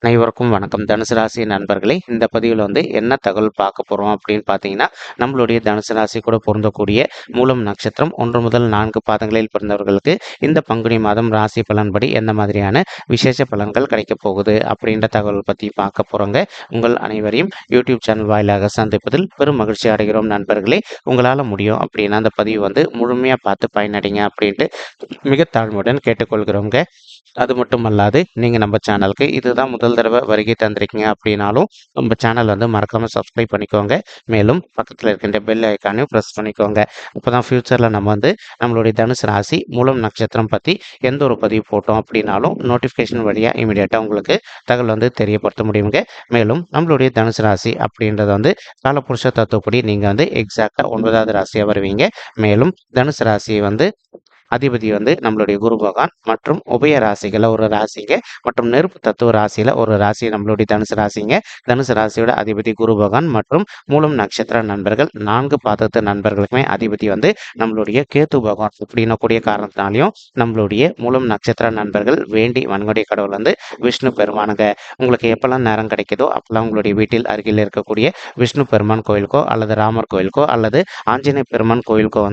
அனைவருக்கும் வணக்கம். தனுசு ராசி நண்பர்களே, இந்த பதிவில் என்ன தகவல் பார்க்க போகிறோம் அப்படின்னு பார்த்தீங்கன்னா, நம்மளுடைய தனுசு ராசி கூட பொருந்தக்கூடிய மூலம் நட்சத்திரம் 1 முதல் 4 பாதங்களில் பிறந்தவர்களுக்கு இந்த பங்குனி மாதம் ராசி பலன்படி எந்த மாதிரியான விசேஷ பலன்கள் கிடைக்க போகுது அப்படின்ற தகவல் பற்றி பார்க்க போகிறோங்க. உங்கள் அனைவரையும் யூடியூப் சேனல் வாயிலாக சந்திப்பதில் பெரும் மகிழ்ச்சி அடைகிறோம் நண்பர்களே. உங்களால் முடியும் அப்படின்னா அந்த பதிவு முழுமையாக பார்த்து பயனடைங்க அப்படின்ட்டு மிக தாழ்மையுடன் கேட்டுக்கொள்கிறோங்க. அது மட்டும் அல்லாது நீங்கள் நம்ம சேனலுக்கு இதுதான் முதல் தடவை வருகை தந்திருக்கீங்க அப்படின்னாலும் நம்ம சேனல் மறக்காமல் சப்ஸ்கிரைப் பண்ணிக்கோங்க. மேலும் பக்கத்தில் இருக்கின்ற பெல் ஐக்கானையும் ப்ரெஸ் பண்ணிக்கோங்க. அப்போ தான் ஃப்யூச்சரில் நம்ம நம்மளுடைய தனுசு ராசி மூலம் நட்சத்திரம் பற்றி எந்த ஒரு பதிவு போட்டோம் அப்படின்னாலும் நோட்டிஃபிகேஷன் வழியாக இமீடியட்டாக உங்களுக்கு தகவல் தெரியப்படுத்த முடியுங்க. மேலும் நம்மளுடைய தனுசு ராசி அப்படின்றது காலபுருஷ தத்துவப்படி நீங்கள் எக்ஸாக்டாக 9வது ராசியாக வருவீங்க. மேலும் தனுசு ராசியை அதிபதி நம்மளுடைய குரு பகவான் மற்றும் உபய ராசிகள ஒரு ராசிங்க மற்றும் நெருப்பு தத்துவ ராசியில ஒரு ராசி நம்மளுடைய தனுசு ராசிங்க. தனுசு ராசியோட அதிபதி குரு பகவான் மற்றும் மூலம் நட்சத்திர நண்பர்கள் 4 பாதத்து நண்பர்களுக்குமே அதிபதி நம்மளுடைய கேத்து பகவான் அப்படின்னக்கூடிய காரணத்தினாலையும் நம்மளுடைய மூலம் நட்சத்திர நண்பர்கள் வேண்டி வன்கொடை கடவுள் விஷ்ணு பெருமானுங்க. உங்களுக்கு எப்பெல்லாம் நேரம் கிடைக்குதோ அப்பெல்லாம் உங்களுடைய வீட்டில் அருகில் இருக்கக்கூடிய விஷ்ணு பெருமான் கோயிலுக்கோ அல்லது ராமர் கோயிலுக்கோ அல்லது ஆஞ்சநேய பெருமான் கோயிலுக்கோ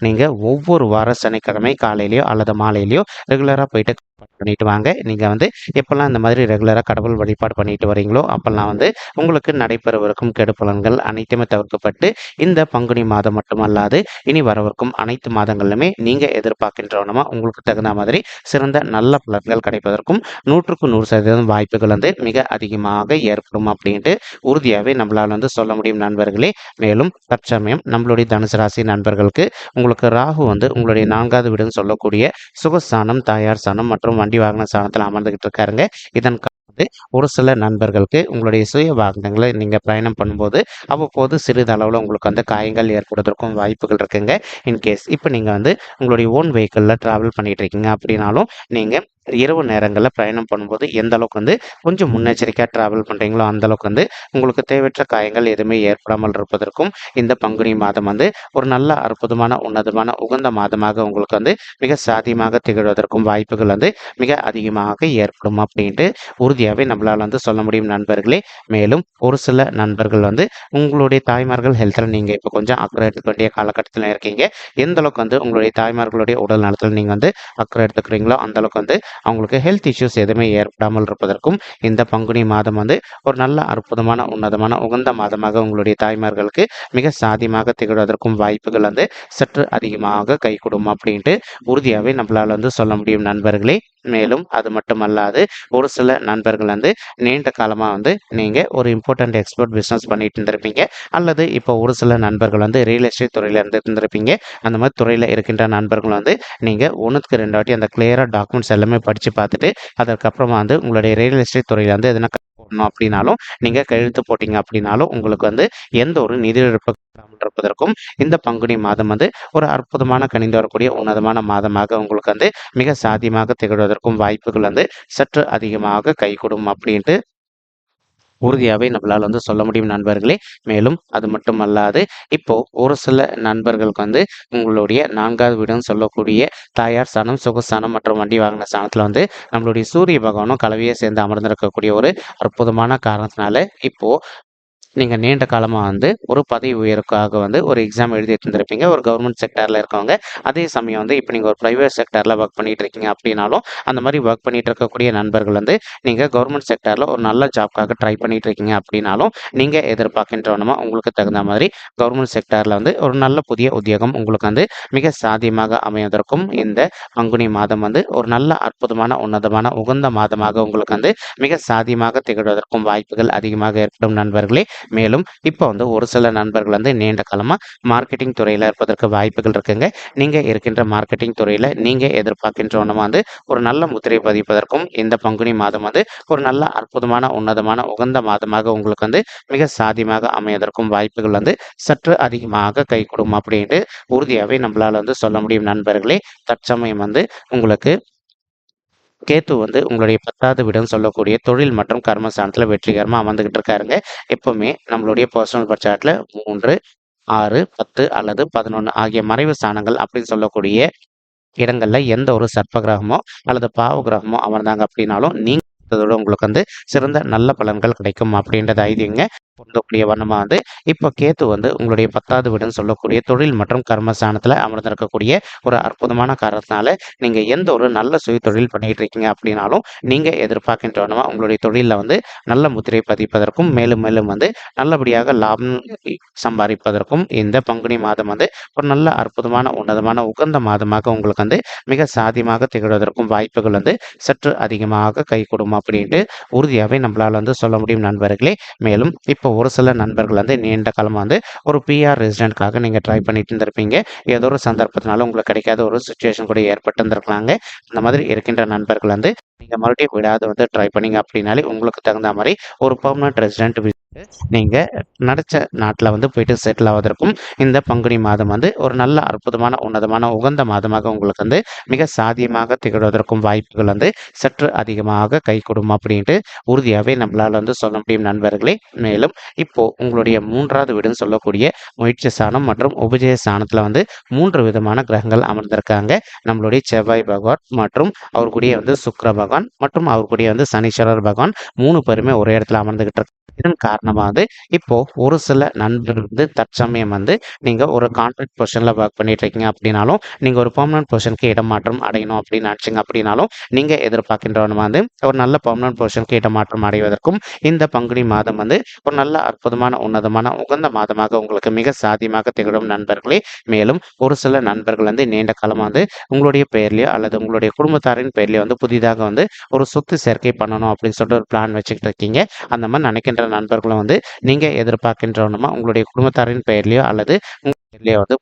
நீங்க ஒவ்வொரு வார சனிக்கிழமை காலையிலயோ அல்லது மாலையிலயோ ரெகுலரா போயிட்டு பண்ணிட்டு வாங்க. நீங்க எப்பெல்லாம் இந்த மாதிரி ரெகுலரா கடவுள் வழிபாடு பண்ணிட்டு வரீங்களோ அப்பெல்லாம் உங்களுக்கு நடைபெறவிருக்கும் கெடு பலன்கள் அனைத்துமே தவிர்க்கப்பட்டு இந்த பங்குனி மாதம் மட்டுமல்லாது இனி வரவிருக்கும் அனைத்து மாதங்களிலுமே நீங்க எதிர்பார்க்கின்றவனமா உங்களுக்கு தகுந்த மாதிரி சிறந்த நல்ல பலன்கள் கிடைப்பதற்கும் 100க்கு 100% வாய்ப்புகள் மிக அதிகமாக ஏற்படும் அப்படின்ட்டு உறுதியாகவே நம்மளால் சொல்ல முடியும் நண்பர்களே. மேலும் தற்சமயம் நம்மளுடைய தனுசு ராசி நண்பர்களுக்கு உங்களுக்கு ராகு உங்களுடைய 4வது வீடுன்னு சொல்லக்கூடிய சுகஸ்தானம், தாயார் ஸ்தானம் மற்றும் வண்டி வாகன ஸ்தானத்தில் அமர்ந்துகிட்டு இருக்காருங்க. இதன் ஒரு சில நண்பர்களுக்கு உங்களுடைய சுய வாகனங்களை நீங்கள் பயணம் பண்ணும்போது அவ்வப்போது சிறிதளவில் உங்களுக்கு காயங்கள் ஏற்படுவதற்கும் வாய்ப்புகள் இருக்குங்க. இன்கேஸ் இப்போ நீங்கள் உங்களுடைய ஓன் வெஹிக்கிளில் ட்ராவல் பண்ணிட்டு இருக்கீங்க அப்படின்னாலும் நீங்கள் இரவு நேரங்களில் பயணம் பண்ணும்போது எந்த அளவுக்கு கொஞ்சம் முன்னெச்சரிக்கையாக ட்ராவல் பண்ணுறீங்களோ அந்த அளவுக்கு உங்களுக்கு தேவையற்ற காயங்கள் எதுவுமே ஏற்படாமல் இருப்பதற்கும் இந்த பங்குனி மாதம் ஒரு நல்ல அற்புதமான உன்னதமான உகந்த மாதமாக உங்களுக்கு மிக சாத்தியமாக திகழ்வதற்கும் வாய்ப்புகள் மிக அதிகமாக ஏற்படும் அப்படின்ட்டு உறுதியாகவே நம்மளால் சொல்ல முடியும் நண்பர்களே. மேலும் ஒரு சில நண்பர்கள் உங்களுடைய தாய்மார்கள் ஹெல்த்தில் நீங்கள் இப்போ கொஞ்சம் அக்கறை எடுத்துக்க வேண்டிய காலகட்டத்தில் இருக்கீங்க. எந்த அளவுக்கு உங்களுடைய தாய்மார்களுடைய உடல் நலத்தில் நீங்கள் அக்கறை எடுத்துக்கிறீங்களோ அந்த அளவுக்கு அவங்களுக்கு ஹெல்த் இஷ்யூஸ் எதுவுமே ஏற்படாமல் இருப்பதற்கும் இந்த பங்குனி மாதம் ஒரு நல்ல அற்புதமான உன்னதமான உகந்த மாதமாக உங்களுடைய தாய்மார்களுக்கு மிக சாதியமாக திகழ்வதற்கும் வாய்ப்புகள் சற்று அதிகமாக கைகூடும் அப்படின்ட்டு உறுதியாகவே நம்மளால் சொல்ல முடியும் நண்பர்களே. மேலும் அது மட்டுமல்லாது ஒரு சில நண்பர்கள் நீண்ட காலமாக நீங்கள் ஒரு இம்பார்ட்டன்ட் எக்ஸ்போர்ட் பிஸ்னஸ் பண்ணிட்டு இருந்திருப்பீங்க அல்லது இப்போ ஒரு சில நண்பர்கள் ரியல் எஸ்டேட் துறையில் இருந்திருப்பீங்க. அந்த மாதிரி துறையில் இருக்கின்ற நண்பர்கள் நீங்கள் 1க்கு 2 வாட்டி அந்த கிளியராக டாக்குமெண்ட்ஸ் எல்லாமே படித்து பார்த்துட்டு அதற்கப்புறமா உங்களுடைய ரியல் எஸ்டேட் துறையில் எதனா போடணும் அப்படின்னாலும் நீங்கள் கையெழுத்து போட்டீங்க அப்படின்னாலும் உங்களுக்கு எந்த ஒரு நிதி இழப்பு இருப்பதற்கும் இந்த பங்குனி மாதம் ஒரு அற்புதமான கணிந்து வரக்கூடிய உன்னதமான மாதமாக உங்களுக்கு மிக சாத்தியமாக திகழ்வதற்கும் வாய்ப்புகள் சற்று அதிகமாக கைகூடும் அப்படின்ட்டு உறுதியாகவே நம்மளால் சொல்ல முடியும் நண்பர்களே. மேலும் அது மட்டும் அல்லாது இப்போ ஒரு சில நண்பர்களுக்கு உங்களுடைய 4வது வீடுன்னு சொல்லக்கூடிய தாயார் ஸ்தானம், சுகஸ்தானம் மற்றும் வண்டி வாகன ஸ்தானத்தில் நம்மளுடைய சூரிய பகவானும் கலவையை சேர்ந்து அமர்ந்திருக்கக்கூடிய ஒரு அற்புதமான காரணத்தினால இப்போ நீங்கள் நீண்ட காலமாக ஒரு பதவி உயர்வுக்காக ஒரு எக்ஸாம் எழுதிட்டு இருந்திருப்பீங்க ஒரு கவர்மெண்ட் செக்டரில் இருக்கவங்க. அதே சமயம் இப்போ நீங்கள் ஒரு ப்ரைவேட் செக்டரில் ஒர்க் பண்ணிட்டு இருக்கீங்க அப்படின்னாலும் அந்த மாதிரி ஒர்க் பண்ணிட்டு இருக்கக்கூடிய நண்பர்கள் நீங்கள் கவர்மெண்ட் செக்டரில் ஒரு நல்ல ஜாப்காக ட்ரை பண்ணிட்டு இருக்கீங்க அப்படின்னாலும் நீங்கள் எதிர்பார்க்கின்றவனமா உங்களுக்கு தகுந்த மாதிரி கவர்மெண்ட் செக்டரில் ஒரு நல்ல புதிய உத்தியோகம் உங்களுக்கு மிக சாத்தியமாக அமைவதற்கும் இந்த பங்குனி மாதம் ஒரு நல்ல அற்புதமான உன்னதமான உகந்த மாதமாக உங்களுக்கு மிக சாத்தியமாக திகழ்வதற்கும் வாய்ப்புகள் அதிகமாக ஏற்படும் நண்பர்களே. மேலும் இப்போ ஒரு சில நண்பர்கள் நீண்ட காலமாக மார்க்கெட்டிங் துறையில் இருப்பதற்கு வாய்ப்புகள் இருக்குங்க. நீங்கள் இருக்கின்ற மார்க்கெட்டிங் துறையில் நீங்கள் எதிர்பார்க்கின்றவனமா ஒரு நல்ல முத்திரை பதிப்பதற்கும் இந்த பங்குனி மாதம் ஒரு நல்ல அற்புதமான உன்னதமான உகந்த மாதமாக உங்களுக்கு மிக சாதியமாக அமைவதற்கும் வாய்ப்புகள் சற்று அதிகமாக கைகூடும் அப்படின்ட்டு உறுதியாகவே நம்மளால் சொல்ல முடியும் நண்பர்களே. தற்சமயம் உங்களுக்கு கேத்து உங்களுடைய 10வது வீடுன்னு சொல்லக்கூடிய தொழில் மற்றும் கர்மஸ்தானத்தில் வெற்றிகரமாக அமர்ந்துகிட்டு இருக்காருங்க. எப்பவுமே நம்மளுடைய பர்சனல் பட்சாட்டில் 3, 6, 10 அல்லது 11 ஆகிய மறைவு ஸ்தானங்கள் அப்படின்னு சொல்லக்கூடிய இடங்கள்ல எந்த ஒரு சர்ப்ப கிரகமோ அல்லது பாவ கிரகமோ அமர்ந்தாங்க அப்படின்னாலும் எதிர்பார்த்ததோட உங்களுக்கு வந்து சிறந்த நல்ல பலன்கள் கிடைக்கும் அப்படின்றது ஐதீங்க. பொருந்தக்கூடிய வண்ணமா வந்து இப்போ கேத்து வந்து உங்களுடைய 10வது வீடுன்னு சொல்லக்கூடிய தொழில் மற்றும் கர்மஸ்தானத்துல அமர்ந்திருக்கக்கூடிய ஒரு அற்புதமான காரணத்தினால நீங்க எந்த ஒரு நல்ல சுய தொழில் பண்ணிட்டு இருக்கீங்க அப்படின்னாலும் நீங்க எதிர்பார்க்கின்ற வண்ணமா உங்களுடைய தொழிலில் வந்து நல்ல முத்திரை பதிப்பதற்கும் மேலும் மேலும் வந்து நல்லபடியாக லாபம் சம்பாதிப்பதற்கும் இந்த பங்குனி மாதம் வந்து ஒரு நல்ல அற்புதமான உன்னதமான உகந்த மாதமாக உங்களுக்கு வந்து மிக சாதியமாக திகழ்வதற்கும் வாய்ப்புகள் வந்து சற்று அதிகமாக கை கொடுக்கும் அப்படின்ட்டு உறுதியாகவே நம்மளால் வந்து சொல்ல முடியும் நண்பர்களே. மேலும் இப்போ ஒரு சில நண்பர்கள் வந்து நீண்ட காலமாக வந்து ஒரு பிஆர் ரெசிடென்ட்காக நீங்கள் ட்ரை பண்ணிட்டு இருந்திருப்பீங்க. ஏதோ ஒரு சந்தர்ப்பத்தினால உங்களுக்கு கிடைக்காத ஒரு சுச்சுவேஷன் கூட ஏற்பட்டு இருந்திருக்கலாங்க. அந்த மாதிரி இருக்கின்ற நண்பர்கள் வந்து நீங்கள் மறுபடியும் விடாது வந்து ட்ரை பண்ணீங்க அப்படின்னாலே உங்களுக்கு தகுந்த மாதிரி ஒரு பெர்மனன்ட் ரெசிடென்ட் நீங்க நடிச்ச நாட்டில் வந்து போயிட்டு செட்டில் ஆவதற்கும் இந்த பங்குனி மாதம் வந்து ஒரு நல்ல அற்புதமான உன்னதமான உகந்த மாதமாக உங்களுக்கு வந்து மிக சாத்தியமாக திகழ்வதற்கும் வாய்ப்புகள் வந்து சற்று அதிகமாக கை கொடுக்கும் அப்படின்ட்டு உறுதியாகவே நம்மளால் வந்து சொல்ல முடியும் நண்பர்களே. மேலும் இப்போ உங்களுடைய 3வது வீடுன்னு சொல்லக்கூடிய முயற்சி ஸ்தானம் மற்றும் உபஜய ஸ்தானத்தில் வந்து 3 விதமான கிரகங்கள் அமர்ந்திருக்காங்க. நம்மளுடைய செவ்வாய் பகவான் மற்றும் அவர் கூடிய வந்து சுக்கிர பகவான் மற்றும் அவர் கூடிய வந்து சனீஸ்வரர் பகவான் 3 பேருமே ஒரே இடத்துல அமர்ந்துகிட்டு இருக்காங்க. இதன் காரணமாக வந்து இப்போ ஒரு சில நண்பர்கள் வந்து தற்சமயம் வந்து நீங்க ஒரு கான்ட்ராக்ட் பொசிஷன்ல ஒர்க் பண்ணிட்டு இருக்கீங்க அப்படின்னாலும் நீங்க ஒரு பெர்மனன்ட் பொசிஷனுக்கு இடமாற்றம் அடையணும் அப்படின்னு நினைச்சீங்க அப்படின்னாலும் நீங்க எதிர்பார்க்கின்றவன் வந்து ஒரு நல்ல பெர்மனன்ட் பொசிஷனுக்கு இடமாற்றம் அடைவதற்கும் இந்த பங்குனி மாதம் வந்து ஒரு நல்ல அற்புதமான உன்னதமான உகந்த மாதமாக உங்களுக்கு மிக சாத்தியமாக திகழும் நண்பர்களே. மேலும் ஒரு சில நண்பர்கள் வந்து நீண்ட காலமாக வந்து உங்களுடைய பெயர்லயோ அல்லது உங்களுடைய குடும்பத்தாரின் பெயர்லயோ வந்து புதிதாக வந்து ஒரு சொத்து சேர்க்கை பண்ணணும் அப்படின்னு சொல்லிட்டு ஒரு பிளான் வச்சுக்கிட்டு இருக்கீங்க. அந்த மாதிரி நினைக்கின்ற நண்பர்களும் வந்து நீங்க எதிர்பார்க்கின்றவனுமா உங்களுடைய குடும்பத்தாரின் பெயர்லயோ அல்லது பெயர்லயோ வந்து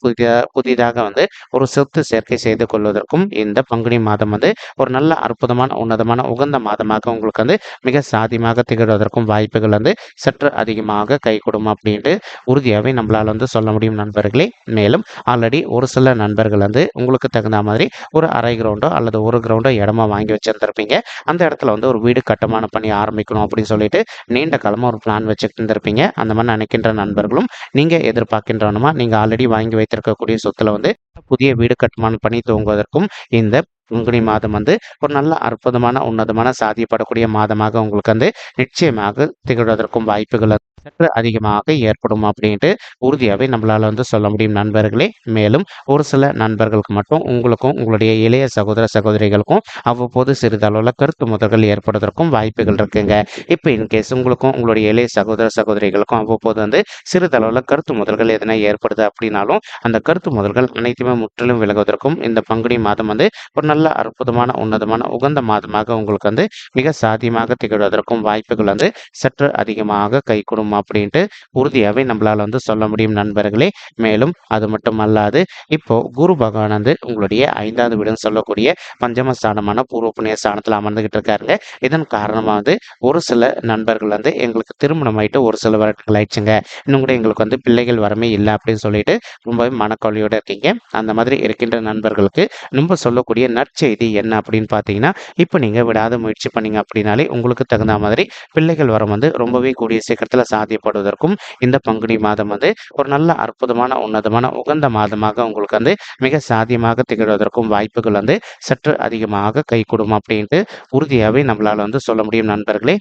புதிதாக வந்து ஒரு சொத்து சேர்க்கை செய்து கொள்வதற்கும் இந்த பங்குனி மாதம் வந்து ஒரு நல்ல அற்புதமான உன்னதமான உகந்த மாதமாக உங்களுக்கு வந்து மிக சாதியமாக திகழ்வதற்கும் வாய்ப்புகள் வந்து சற்று அதிகமாக கை கொடுக்கும் அப்படின்ட்டு உறுதியாகவே நம்மளால் வந்து சொல்ல முடியும் நண்பர்களே. மேலும் ஆல்ரெடி ஒரு சில நண்பர்கள் வந்து உங்களுக்கு தகுந்த மாதிரி ஒரு அரை கிரவுண்டோ அல்லது ஒரு கிரவுண்டோ இடமா வாங்கி வச்சிருந்திருப்பீங்க. அந்த இடத்துல வந்து ஒரு வீடு கட்டுமான பணி ஆரம்பிக்கணும் அப்படின்னு சொல்லிட்டு நீண்ட காலமாக ஒரு பிளான் வச்சுட்டு இருந்திருப்பீங்க. அந்த மாதிரி நினைக்கின்ற நண்பர்களும் நீங்கள் எதிர்பார்க்கின்றவனுமா நீங்கள் ஆல்ரெடி வாங்கி வைத்திருக்கக்கூடிய சொத்துல வந்து புதிய வீடு கட்டுமானம் பணி துவங்குவதற்கும் இந்த பங்குனி மாதம் வந்து ஒரு நல்ல அற்புதமான உன்னதமான சாதியப்படக்கூடிய மாதமாக உங்களுக்கு வந்து நிச்சயமாக திகழ்வதற்கும் வாய்ப்புகள் சற்று அதிகமாக ஏற்படும் அப்படின்ட்டு உறுதியாகவே நம்மளால வந்து சொல்ல முடியும் நண்பர்களே. மேலும் ஒரு சில நண்பர்களுக்கு மட்டும் உங்களுக்கும் உங்களுடைய இளைய சகோதர சகோதரிகளுக்கும் அவ்வப்போது சிறிதளவில் கருத்து முதல்கள் ஏற்படுவதற்கும் வாய்ப்புகள் இருக்குங்க. இப்போ இன்கேஸ் உங்களுக்கும் உங்களுடைய இளைய சகோதர சகோதரிகளுக்கும் அவ்வப்போது வந்து சிறிதளவில் கருத்து முதல்கள் எதனா ஏற்படுது அப்படின்னாலும் அந்த கருத்து முதல்கள் அனைத்துமே முற்றிலும் விலகுவதற்கும் இந்த பங்குனி மாதம் வந்து ஒரு நல்ல அற்புதமான உன்னதமான உகந்த மாதமாக உங்களுக்கு வந்து மிக சாத்தியமாக திகழ்வதற்கும் வாய்ப்புகள் வந்து சற்று அதிகமாக கை கொடுக்கும் அப்படின்ட்டு உறுதியாகவே நம்மளால வந்து சொல்ல முடியும் நண்பர்களே. மேலும் அது மட்டும் அல்லாது இப்போ குரு பகவான் வந்து உங்களுடைய 5வது வீடுன்னு சொல்லக்கூடிய பஞ்சமஸ்தானமான பூர்வ புண்ணிய ஸ்தானத்தில் அமர்ந்துகிட்டு இருக்காருங்க. இதன் காரணமாக வந்து ஒரு சில நண்பர்கள் வந்து எங்களுக்கு திருமணம் ஆயிட்டு ஒரு சில வருடங்கள் ஆயிடுச்சுங்க, இன்னும் கூட எங்களுக்கு வந்து பிள்ளைகள் வரமே இல்லை அப்படின்னு சொல்லிட்டு ரொம்பவே மனக்கவலையோட இருக்கீங்க. அந்த மாதிரி இருக்கின்ற நண்பர்களுக்கு நம்ம சொல்லக்கூடிய நற்செய்தி என்ன அப்படின்னு பார்த்தீங்கன்னா, இப்போ நீங்கள் விடாத முயற்சி பண்ணீங்க அப்படின்னாலே உங்களுக்கு தகுந்த மாதிரி பிள்ளைகள் வரம் வந்து ரொம்பவே கூடிய சீக்கிரத்தில் சாத்தியப்படுவதற்கும் இந்த பங்குனி மாதம் வந்து ஒரு நல்ல அற்புதமான உன்னதமான உகந்த மாதமாக உங்களுக்கு வந்து மிக சாத்தியமாக திகழ்வதற்கும் வாய்ப்புகள் வந்து சற்று அதிகமாக கை கொடுக்கும் அப்படின்ட்டு உறுதியாகவே நம்மளால் வந்து சொல்ல முடியும் நண்பர்களே.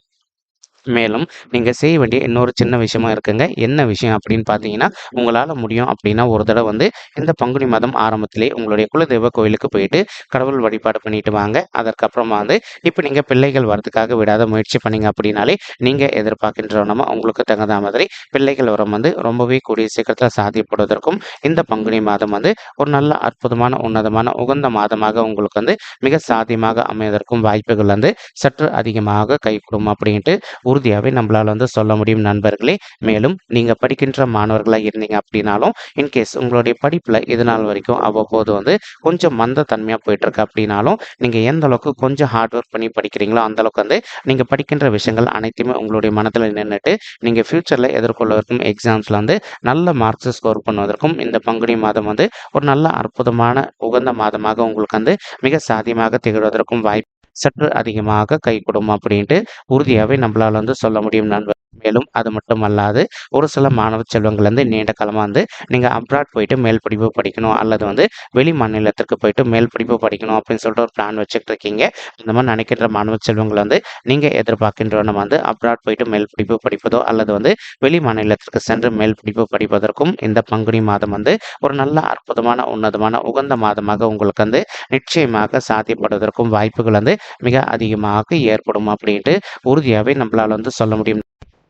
மேலும் நீங்கள் செய்ய வேண்டிய இன்னொரு சின்ன விஷயமா இருக்குங்க. என்ன விஷயம் அப்படின்னு பார்த்தீங்கன்னா, உங்களால் முடியும் அப்படின்னா ஒரு தடவை வந்து இந்த பங்குனி மாதம் ஆரம்பத்திலே உங்களுடைய குலதெய்வ கோயிலுக்கு போயிட்டு கடவுள் வழிபாடு பண்ணிட்டு வாங்க. அதற்கப்புறமா வந்து இப்போ நீங்கள் பிள்ளைகள் வரதுக்காக விடாத முயற்சி பண்ணீங்க அப்படின்னாலே நீங்கள் எதிர்பார்க்கின்றவனமா உங்களுக்கு தகுந்த மாதிரி பிள்ளைகள் வரம் வந்து ரொம்பவே கூடிய சீக்கிரத்தில் சாத்தியப்படுவதற்கும் இந்த பங்குனி மாதம் வந்து ஒரு நல்ல அற்புதமான உன்னதமான உகந்த மாதமாக உங்களுக்கு வந்து மிக சாத்தியமாக அமைவதற்கும் வாய்ப்புகள் வந்து சற்று அதிகமாக கை கொடுக்கும் அப்படின்ட்டு உறுதியாகவே நம்மளால் வந்து சொல்ல முடியும் நண்பர்களே. மேலும் நீங்கள் படிக்கின்ற மாணவர்களாக இருந்தீங்க அப்படின்னாலும் இன்கேஸ் உங்களுடைய படிப்பில் இது நாள் வரைக்கும் அவ்வப்போது வந்து கொஞ்சம் மந்த தன்மையாக போயிட்டுருக்கு அப்படின்னாலும் நீங்கள் எந்த அளவுக்கு கொஞ்சம் ஹார்ட் ஒர்க் பண்ணி படிக்கிறீங்களோ அந்தளவுக்கு வந்து நீங்கள் படிக்கின்ற விஷயங்கள் அனைத்துமே உங்களுடைய மனதில் நின்றுட்டு நீங்கள் ஃப்யூச்சரில் எதிர்கொள்வதற்கும் எக்ஸாம்ஸில் வந்து நல்ல மார்க்ஸ் ஸ்கோர் பண்ணுவதற்கும் இந்த பங்குனி மாதம் வந்து ஒரு நல்ல அற்புதமான உகந்த மாதமாக உங்களுக்கு வந்து மிக சாத்தியமாக திகழ்வதற்கும் வாய்ப்பு சற்று அதிகமாக கை கொடுக்கும் அப்படின்ட்டு உறுதியாகவே நம்மளால் வந்து சொல்ல முடியும் நண்பர். மேலும் அது மட்டும் அல்லாது ஒரு சில மாணவ செல்வங்கள் வந்து நீண்ட காலமா வந்து நீங்க அப்ராட் போயிட்டு மேல் படிப்பு படிக்கணும் அல்லது வந்து வெளி மாநிலத்திற்கு போயிட்டு மேல் படிப்பு படிக்கணும் அப்படின்னு சொல்லிட்டு ஒரு பிளான் வச்சுட்டு இருக்கீங்க. இந்த மாதிரி நினைக்கின்ற மாணவ செல்வங்கள் வந்து நீங்க எதிர்பார்க்கின்ற நம்ம வந்து அப்ராட் போயிட்டு மேல் படிப்பு படிப்பதோ அல்லது வந்து வெளி மாநிலத்திற்கு சென்று மேல் படிப்பு படிப்பதற்கும் இந்த பங்குனி மாதம் வந்து ஒரு நல்ல அற்புதமான உன்னதமான உகந்த மாதமாக உங்களுக்கு வந்து நிச்சயமாக சாத்தியப்படுவதற்கும் வாய்ப்புகள் வந்து மிக அதிகமாக ஏற்படும் அப்படின்ட்டு உறுதியாகவே நம்மளால வந்து சொல்ல முடியும்.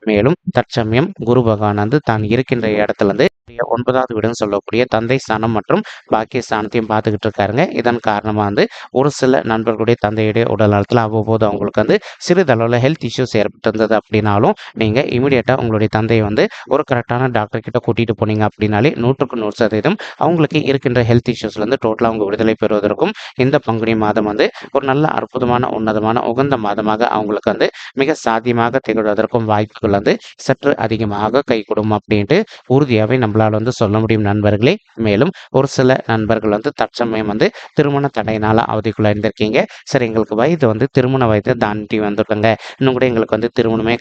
மேலும் தற்சமயம் குரு பகவான் வந்து தான் இருக்கின்ற இடத்துல இருந்து 9வது வீடுன்னு சொல்லக்கூடிய தந்தை ஸ்தானம் மற்றும் பாக்கிய ஸ்தானத்தையும் பார்த்துக்கிட்டு இருக்காருங்க. இதன் காரணமாக வந்து ஒரு சில நண்பர்களுடைய தந்தையுடைய உடல் நலத்தில் அவ்வப்போது அவங்களுக்கு வந்து சிறிதளவில் ஹெல்த் இஷ்யூஸ் ஏற்பட்டிருந்தது அப்படின்னாலும் நீங்கள் இமீடியட்டாக உங்களுடைய தந்தையை வந்து ஒரு கரெக்டான டாக்டர் கிட்ட கூட்டிகிட்டு போனீங்க அப்படின்னாலே 100% அவங்களுக்கு இருக்கின்ற ஹெல்த் இஷ்யூஸ்லேருந்து டோட்டலாக அவங்க விடுதலை பெறுவதற்கும் இந்த பங்குனி மாதம் வந்து ஒரு நல்ல அற்புதமான உன்னதமான உகந்த மாதமாக அவங்களுக்கு வந்து மிக சாத்தியமாக திகழ்வதற்கும் வாய்ப்புகள் வந்து சற்று அதிகமாக கைகூடும் அப்படின்ட்டு உறுதியாகவே நம்மளால் வந்து சொல்ல முடியும் நண்பர்களே. மேலும் ஒரு சில நண்பர்கள் வந்து தற்சமயம் வந்து திருமண தடையினால அவதிக்குள்ளாயிருந்திருக்கீங்க. சரி, எங்களுக்கு வயது வந்து திருமண வயதை தாண்டி வந்துட்டோங்க, இன்னும் கூட எங்களுக்கு வந்து திருமணமே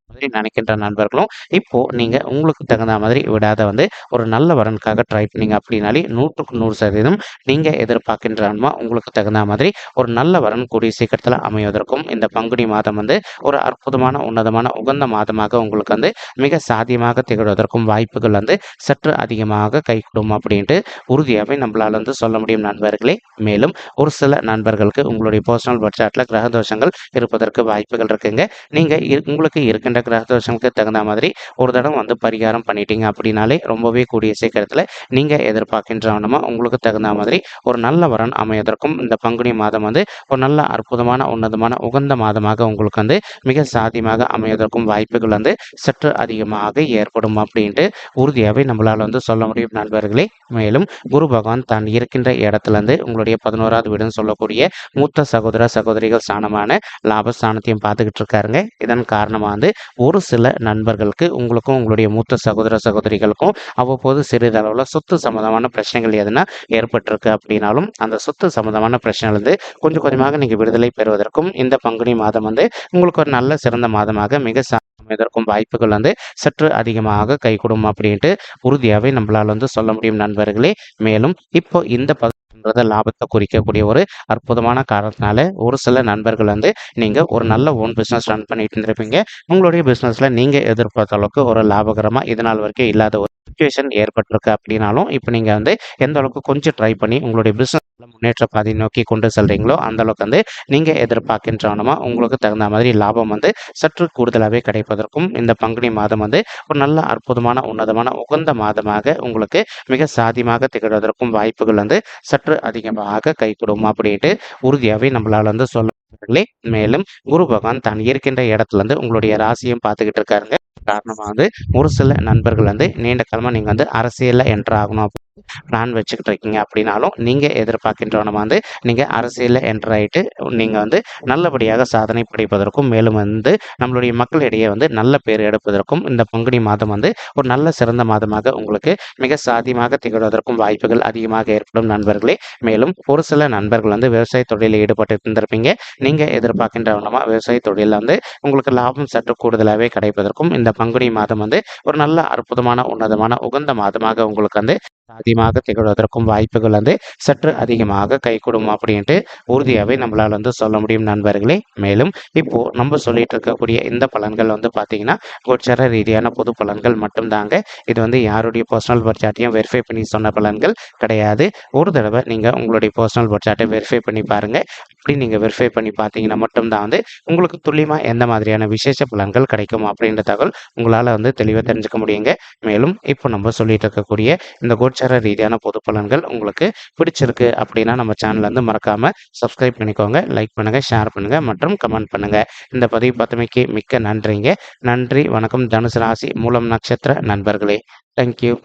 மாதிரி நினைக்கின்ற நண்பர்களும் இப்போ நீங்க உங்களுக்கு தகுந்த மாதிரி விடாத வந்து ஒரு நல்ல வரனுக்காக ட்ரை பண்ணீங்க அப்படின்னாலே 100% நீங்க எதிர்பார்க்கின்ற ஆன்மா உங்களுக்கு தகுந்த மாதிரி ஒரு நல்ல வரன் கூடிய சீக்கிரத்தில் அமைவதற்கும் இந்த பங்குனி மாதம் வந்து ஒரு அற்புதமான உன்னதமான உகந்த மாதமாக உங்களுக்கு வந்து மிக சாத்தியமாக திகழ்வதற்கும் வாய்ப்புகள் வந்து சற்று அதிகமாக கைகூடும் அப்படின்ட்டு உறுதியாகவே நம்மளால வந்து சொல்ல முடியும் நண்பர்களே. மேலும் ஒரு சில நண்பர்களுக்கு உங்களுடைய பர்சனல் பட்ஜெட்டில் கிரக தோஷங்கள் இருப்பதற்கு வாய்ப்புகள் இருக்குங்க. நீங்க உங்களுக்கு இருக்கின்ற கிரக தோஷங்களுக்கு தகுந்த மாதிரி ஒரு தடவை வந்து பரிகாரம் பண்ணிட்டீங்க அப்படின்னாலே ரொம்பவே கூடிய சீக்கிரத்தில் நீங்கள் எதிர்பார்க்கின்றவனமா உங்களுக்கு தகுந்த மாதிரி ஒரு நல்ல வரன் அமைவதற்கும் இந்த பங்குனி மாதம் வந்து ஒரு நல்ல அற்புதமான உன்னதமான உகந்த மாதமாக உங்களுக்கு வந்து மிக சாத்தியமாக அமைவதற்கும் வாய்ப்புகள் வந்து சற்று அதிகமாக ஏற்படும் அப்படின்ட்டு உறுதியாகவே நம்மளால் வந்து சொல்ல முடியும் நண்பர்களே. மேலும் குரு பகவான் தான் இருக்கின்ற இடத்துலேருந்து உங்களுடைய 11வது வீடுன்னு சொல்லக்கூடிய மூத்த சகோதர சகோதரிகள் ஸ்தானமான லாபஸ்தானத்தையும் பார்த்துக்கிட்டு இருக்காருங்க. இதன் காரணமாக வந்து ஒரு சில நண்பர்களுக்கு உங்களுக்கும் உங்களுடைய மூத்த சகோதர சகோதரிகளுக்கும் அவ்வப்போது சிறிதளவில் சொத்து சம்மந்தமான பிரச்சனைகள் எதுனா ஏற்பட்டிருக்கு அப்படின்னாலும் அந்த சொத்து சம்மந்தமான பிரச்சனைகள் வந்து கொஞ்சம் கொஞ்சமாக நீங்கள் விடுதலை பெறுவதற்கும் இந்த பங்குனி மாதம் வந்து உங்களுக்கு ஒரு நல்ல சிறந்த மாதமாக மிக அமைவதற்கும் வாய்ப்புகள் வந்து சற்று அதிகமாக கைகூடும் அப்படின்ட்டு உறுதியாகவே நம்மளால் வந்து சொல்ல முடியும் நண்பர்களே. மேலும் இப்போ இந்த லாபத்தை குறிக்கக்கூடிய ஒரு அற்புதமான காரணத்தினால ஒரு சில நண்பர்கள் வந்து நீங்க ஒரு நல்ல ஓன் பிசினஸ் ரன் பண்ணிட்டு இருந்திருப்பீங்க. உங்களுடைய பிசினஸ்ல நீங்க எதிர்பார்த்த அளவுக்கு ஒரு லாபகரமா இது நாள் வரைக்கும் இல்லாத ஒரு சுச்சுவேஷன் ஏற்பட்டிருக்கு அப்படின்னாலும் இப்போ நீங்க வந்து எந்த அளவுக்கு கொஞ்சம் ட்ரை பண்ணி உங்களுடைய பிசினஸ் முன்னேற்ற பாதை நோக்கி கொண்டு செல்றீங்களோ அந்த அளவுக்கு வந்து நீங்க எதிர்பார்க்கின்றவனமா உங்களுக்கு தகுந்த மாதிரி லாபம் வந்து சற்று கூடுதலாகவே கிடைப்பதற்கும் இந்த பங்குனி மாதம் வந்து ஒரு நல்ல அற்புதமான உன்னதமான உகந்த மாதமாக உங்களுக்கு மிக சாதியமாக திகழ்வதற்கும் வாய்ப்புகள் வந்து சற்று அதிகமாக கைகூடும் அப்படின்ட்டு உறுதியாகவே நம்மளால வந்து சொல்ல. மேலும் குரு பகவான் தான் இருக்கின்ற இடத்துல இருந்து உங்களுடைய ராசியும் பார்த்துக்கிட்டு இருக்காருங்க. காரணமா வந்து ஒரு சில நண்பர்கள் வந்து நீண்ட காலமா நீங்க வந்து அரசியல்ல என்டர் ஆகணும் பிளான் வச்சுக்கிட்டு இருக்கீங்க அப்படின்னாலும் நீங்கள் எதிர்பார்க்கின்றவன வந்து நீங்கள் அரசியலில் என்டர் ஆகிட்டு நீங்கள் வந்து நல்லபடியாக சாதனை படைப்பதற்கும் மேலும் வந்து நம்மளுடைய மக்களிடையே வந்து நல்ல பேர் எடுப்பதற்கும் இந்த பங்குனி மாதம் வந்து ஒரு நல்ல சிறந்த மாதமாக உங்களுக்கு மிக சாத்தியமாக திகழ்வதற்கும் வாய்ப்புகள் அதிகமாக ஏற்படும் நண்பர்களே. மேலும் ஒரு சில நண்பர்கள் வந்து விவசாய தொழிலில் ஈடுபட்டு இருந்திருப்பீங்க. நீங்கள் எதிர்பார்க்கின்றவனமா விவசாய தொழிலில் வந்து உங்களுக்கு லாபம் சற்று கூடுதலாகவே கிடைப்பதற்கும் இந்த பங்குனி மாதம் வந்து ஒரு நல்ல அற்புதமான உன்னதமான உகந்த மாதமாக உங்களுக்கு வந்து சாத்தியமாக திகழ்வதற்கும் வாய்ப்புகள் வந்து சற்று அதிகமாக கைகூடும் அப்படின்ட்டு உறுதியாகவே நம்மளால் வந்து சொல்ல முடியும் நண்பர்களே. மேலும் இப்போ நம்ம சொல்லிட்டு இருக்கக்கூடிய இந்த பலன்கள் வந்து பார்த்தீங்கன்னா கோச்சார ரீதியான பொது பலன்கள் மட்டும்தாங்க. இது வந்து யாருடைய பர்சனல் பட்ஜெட்டையும் வெரிஃபை பண்ணி சொன்ன பலன்கள் கிடையாது. ஒரு தடவை நீங்கள் உங்களுடைய பர்சனல் பட்ஜெட்டை வெரிஃபை பண்ணி பாருங்கள். அப்படி நீங்கள் வெரிஃபை பண்ணி பார்த்தீங்கன்னா மட்டும்தான் வந்து உங்களுக்கு துல்லியமாக எந்த மாதிரியான விசேஷ பலன்கள் கிடைக்கும் அப்படின்ற தகவல் உங்களால் வந்து தெளிவாக தெரிஞ்சுக்க முடியுங்க. மேலும் இப்போ நம்ம சொல்லிட்டு இருக்கக்கூடிய இந்த கோச்சார ரீதியான பொது பலன்கள் உங்களுக்கு பிடிச்சிருக்கு அப்படின்னா நம்ம சேனல் வந்து மறக்காம சப்ஸ்கிரைப் பண்ணிக்கோங்க, லைக் பண்ணுங்க, ஷேர் பண்ணுங்க மற்றும் கமெண்ட் பண்ணுங்க. இந்த பதிவு பார்த்தமைக்கு மிக்க நன்றிங்க. நன்றி, வணக்கம். தனுசு ராசி மூலம் நட்சத்திர நண்பர்களே, தேங்க்யூ.